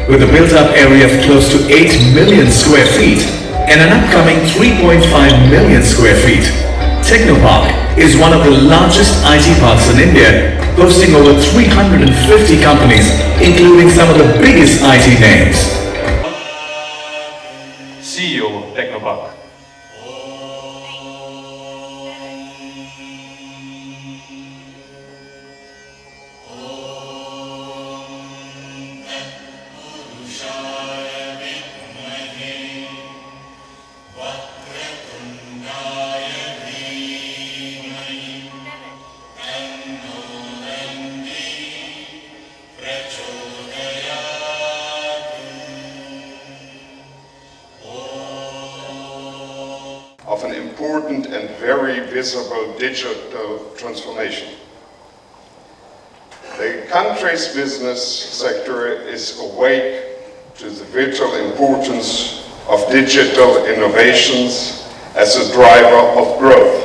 With a built-up area of close to 8 million square feet and an upcoming 3.5 million square feet, Technopark is one of the largest IT parks in India, boasting over 350 companies, including some of the biggest IT names. CEO of Technopark. Of an important and very visible digital transformation. The country's business sector is awake to the vital importance of digital innovations as a driver of growth.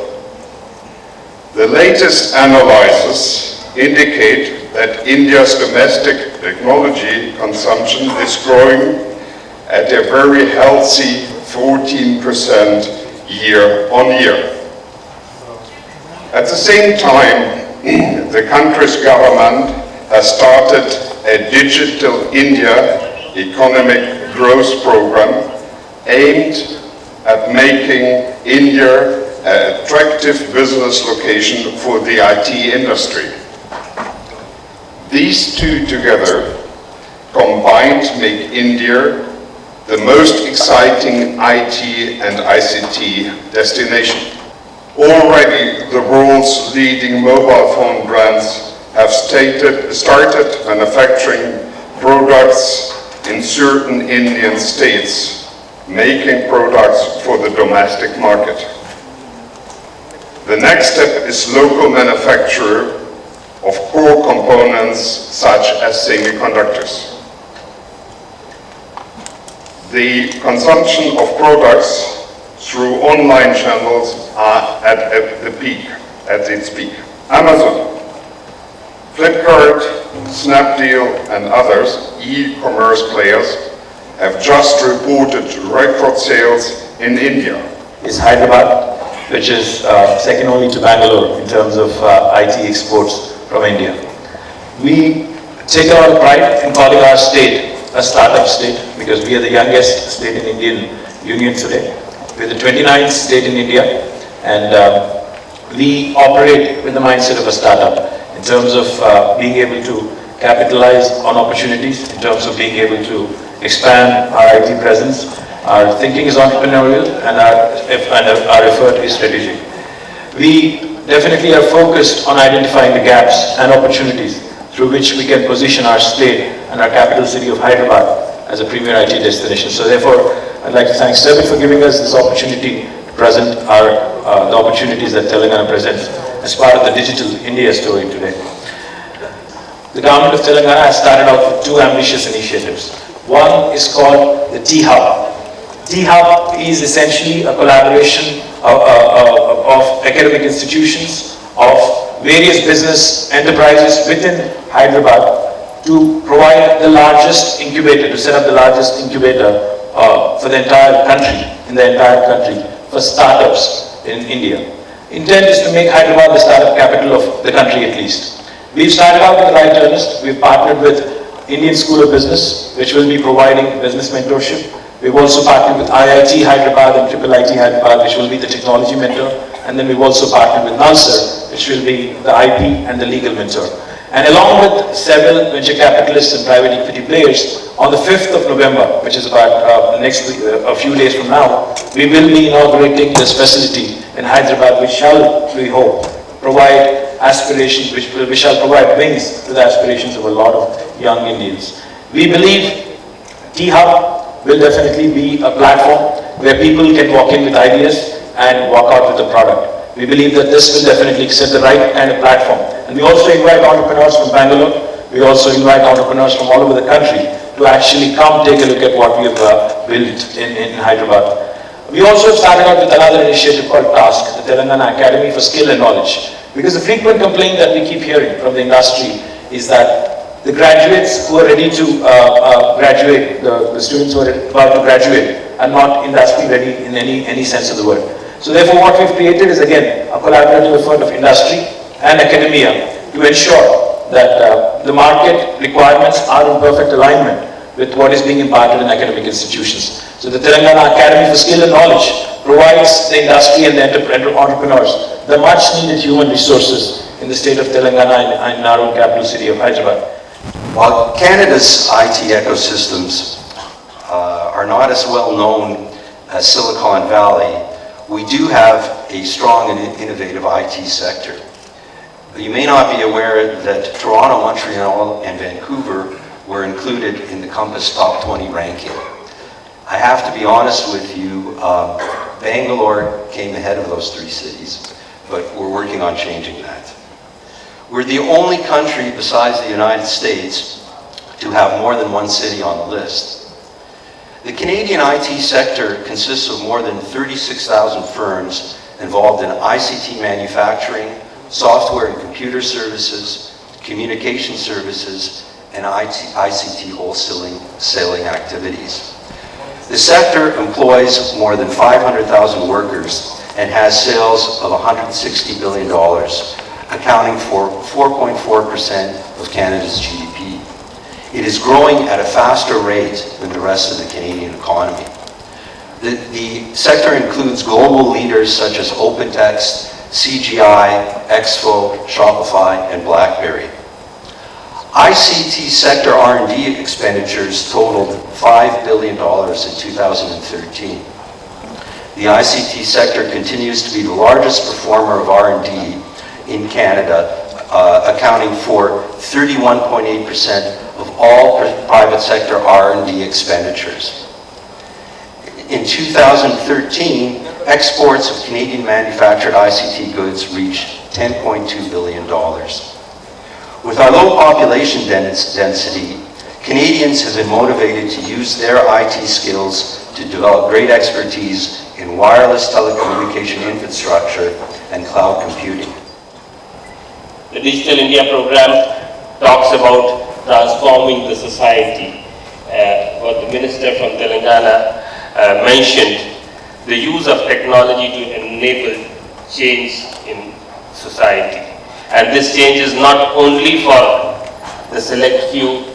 The latest analyses indicate that India's domestic technology consumption is growing at a very healthy 14% year-on-year. At the same time, the country's government has started a Digital India economic growth program aimed at making India an attractive business location for the IT industry. These two together combined make India the most exciting IT and ICT destination. Already the world's leading mobile phone brands have started manufacturing products in certain Indian states, making products for the domestic market. The next step is local manufacture of core components such as semiconductors. The consumption of products through online channels are at its peak. Amazon, Flipkart, Snapdeal and others, e-commerce players, have just reported record sales in India. Is Hyderabad, which is second only to Bengaluru in terms of IT exports from India. We take a lot of pride in calling our state a startup state because we are the youngest state in Indian Union today. We're the 29th state in India and we operate with the mindset of a startup in terms of being able to capitalize on opportunities, in terms of being able to expand our IT presence. Our thinking is entrepreneurial and our effort is strategic. We definitely are focused on identifying the gaps and opportunities through which we can position our state and our capital city of Hyderabad as a premier IT destination. So therefore, I'd like to thank CeBIT for giving us this opportunity to present the opportunities that Telangana presents as part of the Digital India story today. The government of Telangana has started out with two ambitious initiatives. One is called the T-Hub. T-Hub is essentially a collaboration of academic institutions, of various business enterprises within Hyderabad to provide the largest incubator, to set up the largest incubator for the entire country, for startups in India. Intent is to make Hyderabad the startup capital of the country at least. We've started out with the right earnest. We've partnered with Indian School of Business, which will be providing business mentorship. We've also partnered with IIT Hyderabad and IIIT Hyderabad, which will be the technology mentor. And then we've also partnered with NALSER, which will be the IP and the legal mentor. And along with several venture capitalists and private equity players, on the 5th of November, which is about a few days from now, we will be inaugurating this facility in Hyderabad, which shall, we hope, provide aspirations, which shall provide wings to the aspirations of a lot of young Indians. We believe T-Hub will definitely be a platform where people can walk in with ideas and walk out with a product. We believe that this will definitely set the right kind of platform. And we also invite entrepreneurs from Bengaluru. We also invite entrepreneurs from all over the country to actually come take a look at what we have built in Hyderabad. We also started out with another initiative called TASK, the Telangana Academy for Skill and Knowledge. Because the frequent complaint that we keep hearing from the industry is that the graduates who are ready to graduate, the students who are about to graduate, are not industry ready in any sense of the word. So therefore what we've created is again a collaborative effort of industry and academia to ensure that the market requirements are in perfect alignment with what is being imparted in academic institutions. So the Telangana Academy for Skill and Knowledge provides the industry and the entrepreneurs the much needed human resources in the state of Telangana and in our own capital city of Hyderabad. While Canada's IT ecosystems are not as well known as Silicon Valley, we do have a strong and innovative IT sector. You may not be aware that Toronto, Montreal, and Vancouver were included in the Compass Top 20 ranking. I have to be honest with you, Bangalore came ahead of those three cities, but we're working on changing that. We're the only country besides the United States to have more than one city on the list. The Canadian IT sector consists of more than 36,000 firms involved in ICT manufacturing, software and computer services, communication services, and ICT wholesaling activities. The sector employs more than 500,000 workers and has sales of $160 billion, accounting for 4.4% of Canada's GDP. It is growing at a faster rate than the rest of the Canadian economy. The sector includes global leaders such as OpenText, CGI, Expo, Shopify, and BlackBerry. ICT sector R&D expenditures totaled $5 billion in 2013. The ICT sector continues to be the largest performer of R&D in Canada, accounting for 31.8% of all private sector R&D expenditures. In 2013, exports of Canadian manufactured ICT goods reached $10.2 billion. With our low population density, Canadians have been motivated to use their IT skills to develop great expertise in wireless telecommunication infrastructure and cloud computing. The Digital India program talks about transforming the society. What the minister from Telangana mentioned, the use of technology to enable change in society. And this change is not only for the select few,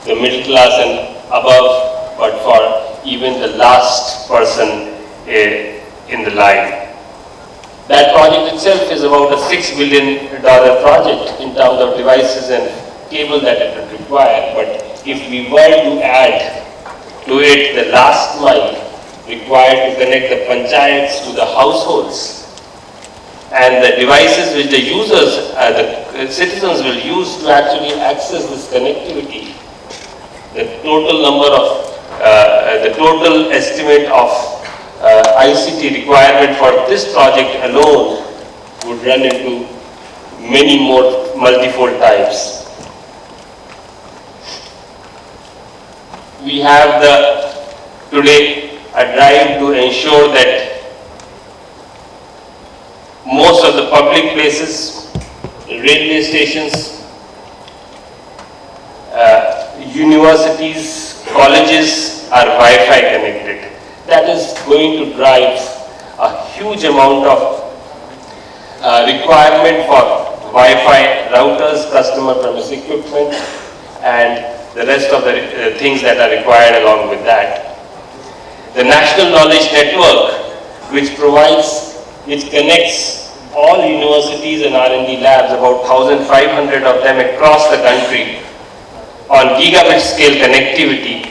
the middle class and above, but for even the last person in the line. That project itself is about a $6 billion project in terms of devices and cable that it would require. But if we were to add to it the last mile required to connect the panchayats to the households, and the devices which the users, the citizens will use to actually access this connectivity, the total number of, the total estimate of ICT requirement for this project alone would run into many more multifold times. We have today a drive to ensure that most of the public places, railway stations, universities, colleges are Wi-Fi connected. That is going to drive a huge amount of requirement for Wi-Fi routers, customer premise equipment, and the rest of the things that are required along with that. The National Knowledge Network, which connects all universities and R&D labs, about 1,500 of them across the country, on gigabit scale connectivity,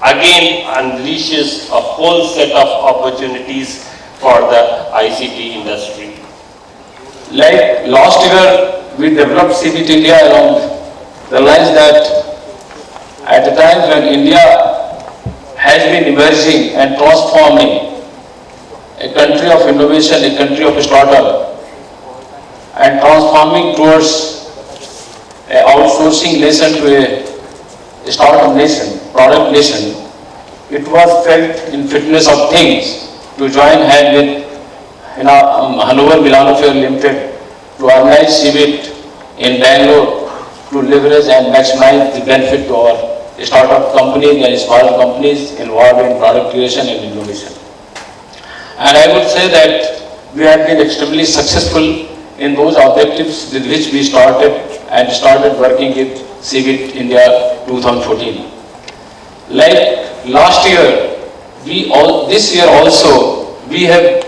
again unleashes a whole set of opportunities for the ICT industry. Like last year, we developed CeBIT India along the lines that at the time when India has been emerging and transforming, a country of innovation, a country of startup, and transforming towards an outsourcing nation to a startup nation, product nation, it was felt in fitness of things to join hand with Hanover Milano Fair Limited to organize CeBIT in Bangalore to leverage and maximize the benefit to our startup companies and small companies involved in product creation and innovation. And I would say that we have been extremely successful in those objectives with which we started working with CeBIT India 2014. Like last year, this year also, we have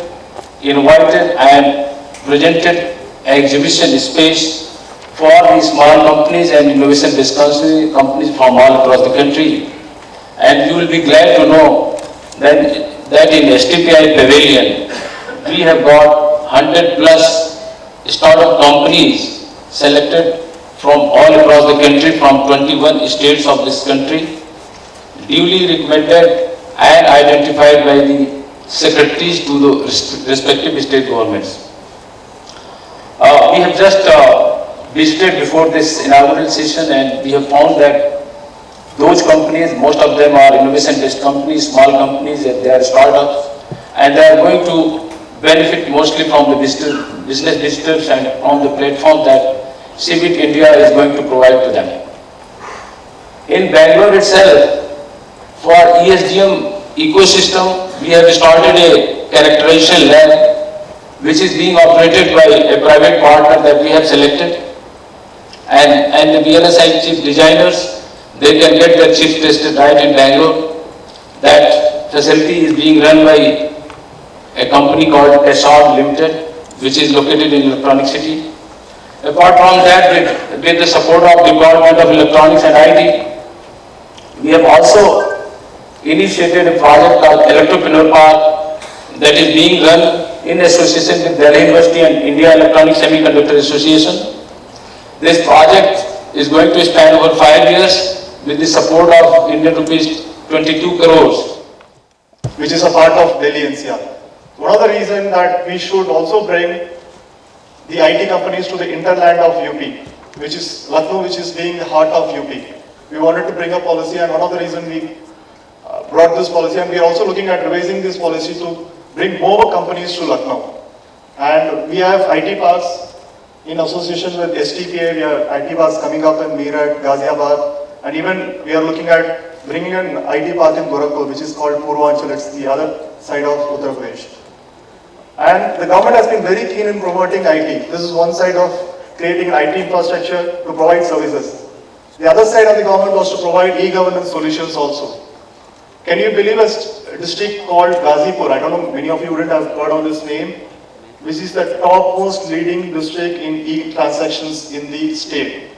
invited and presented exhibition space for the small companies and innovation-based companies from all across the country. And you will be glad to know that in STPI Pavilion, we have got 100 plus startup companies selected from all across the country, from 21 states of this country, duly recommended and identified by the secretaries to the respective state governments. We have just visited before this inaugural session, and we have found that those companies, most of them are innovation-based companies, small companies, and they are startups, and they are going to benefit mostly from the business visitors and from the platform that CeBIT India is going to provide to them. In Bangalore itself, for ESDM ecosystem, we have started a characterization lab which is being operated by a private partner that we have selected, and the BLSI chip designers, they can get their chips tested right in Bangalore. That facility is being run by a company called SR Limited, which is located in Electronic City. Apart from that, with the support of Department of Electronics and IT, we have also initiated a project called Electropreneur Park that is being run in association with Delhi University and India Electronic Semiconductor Association. This project is going to span over 5 years with the support of Indian rupees 22 crores. Which is a part of Delhi NCR. One of the reasons that we should also bring the IT companies to the hinterland of UP, which is Lucknow, which is being the heart of UP. We wanted to bring a policy, and one of the reasons we brought this policy, and we are also looking at revising this policy to bring more companies to Lucknow. And we have IT parks in association with STPA. We have IT parks coming up in Meerut, Ghaziabad, and even we are looking at bringing an IT park in Gorakhpur, which is called Purvanchal. It's the other side of Uttar Pradesh. And the government has been very keen in promoting IT. This is one side of creating an IT infrastructure to provide services. The other side of the government was to provide e-governance solutions also. Can you believe a district called Ghazipur? I don't know, many of you wouldn't have heard of this name, which is the topmost leading district in e-transactions in the state.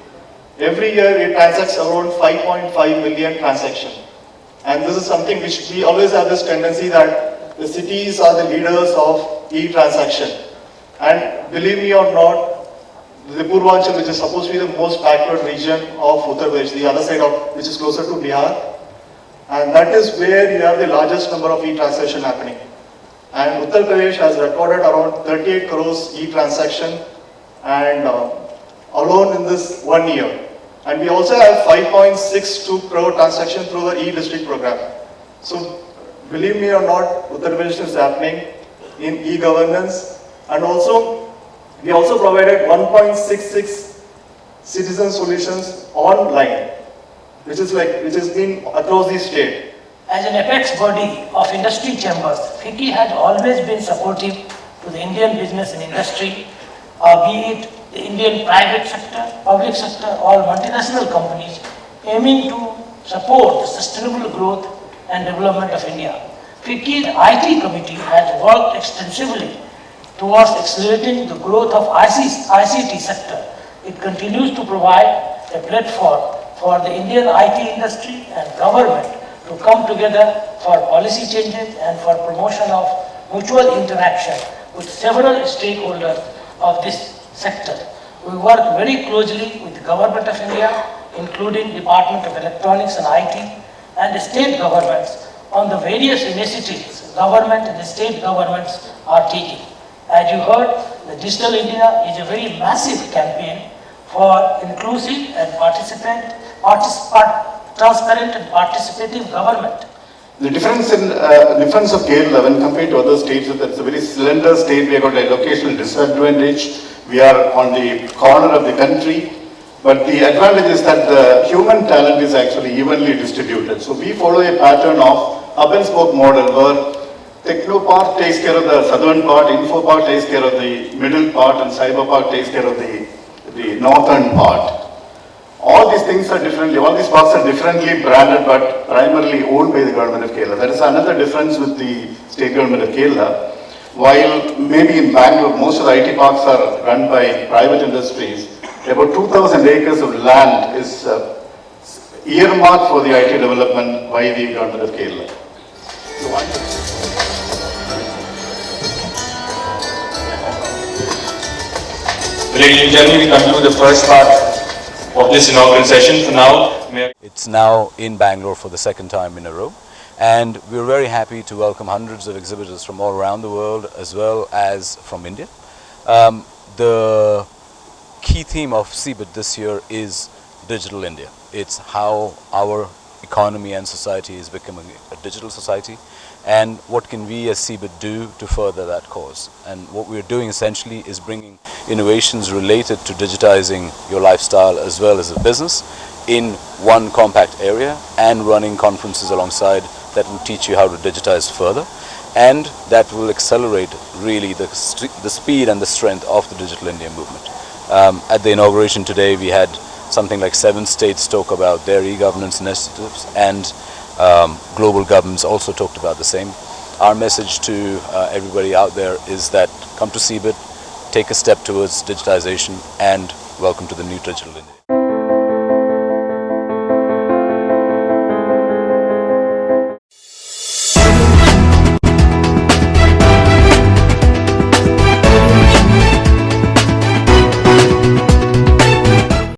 Every year it transacts around 5.5 million transactions. And this is something which we always have this tendency that the cities are the leaders of e-transaction. And believe me or not, the Purvanchal, which is supposed to be the most backward region of Uttar Pradesh, the other side of which is closer to Bihar, and that is where you have the largest number of e-transaction happening. And Uttar Pradesh has recorded around 38 crores e-transaction and alone in this 1 year. And we also have 5.62 crore transaction through the e-district program. So believe me or not, Uttar Pradesh is happening in e-governance. And also, we also provided 1.66 citizen solutions online, which has been across the state. As an apex body of industry chambers, FICCI has always been supportive to the Indian business and industry, be it the Indian private sector, public sector, or multinational companies, aiming to support the sustainable growth and development of India. FICCI's IT committee has worked extensively towards accelerating the growth of ICT sector. It continues to provide a platform for the Indian IT industry and government to come together for policy changes and for promotion of mutual interaction with several stakeholders of this sector. We work very closely with the Government of India, including Department of Electronics and IT, and the state governments on the various initiatives government and the state governments are taking. As you heard, the Digital India is a very massive campaign for inclusive and transparent and participative government. The difference of Kerala when compared to other states is that it's a very slender state. We have got a locational disadvantage. We are on the corner of the country. But the advantage is that the human talent is actually evenly distributed. So we follow a pattern of hub and spoke model where Techno part takes care of the southern part, Info part takes care of the middle part, and Cyber part takes care of the northern part. All these things are differently, all these parks are differently branded but primarily owned by the government of Kerala. That is another difference with the state government of Kerala. While maybe in Bangalore, most of the IT parks are run by private industries, about 2,000 acres of land is earmarked for the IT development by the government of Kerala. Ladies and gentlemen, we conclude the first part of this inaugural session. For now, it's now in Bangalore for the second time in a row, and we're very happy to welcome hundreds of exhibitors from all around the world as well as from India. The key theme of CeBIT this year is Digital India. It's how our economy and society is becoming a digital society, and what can we as CeBIT do to further that cause. And what we're doing essentially is bringing innovations related to digitizing your lifestyle as well as a business in one compact area, and running conferences alongside that will teach you how to digitize further, and that will accelerate really the speed and the strength of the Digital India movement. At the inauguration today, we had something like 7 states talk about their e-governance initiatives, and global governments also talked about the same. Our message to everybody out there is that come to CeBIT, take a step towards digitization, and welcome to the new Digital India.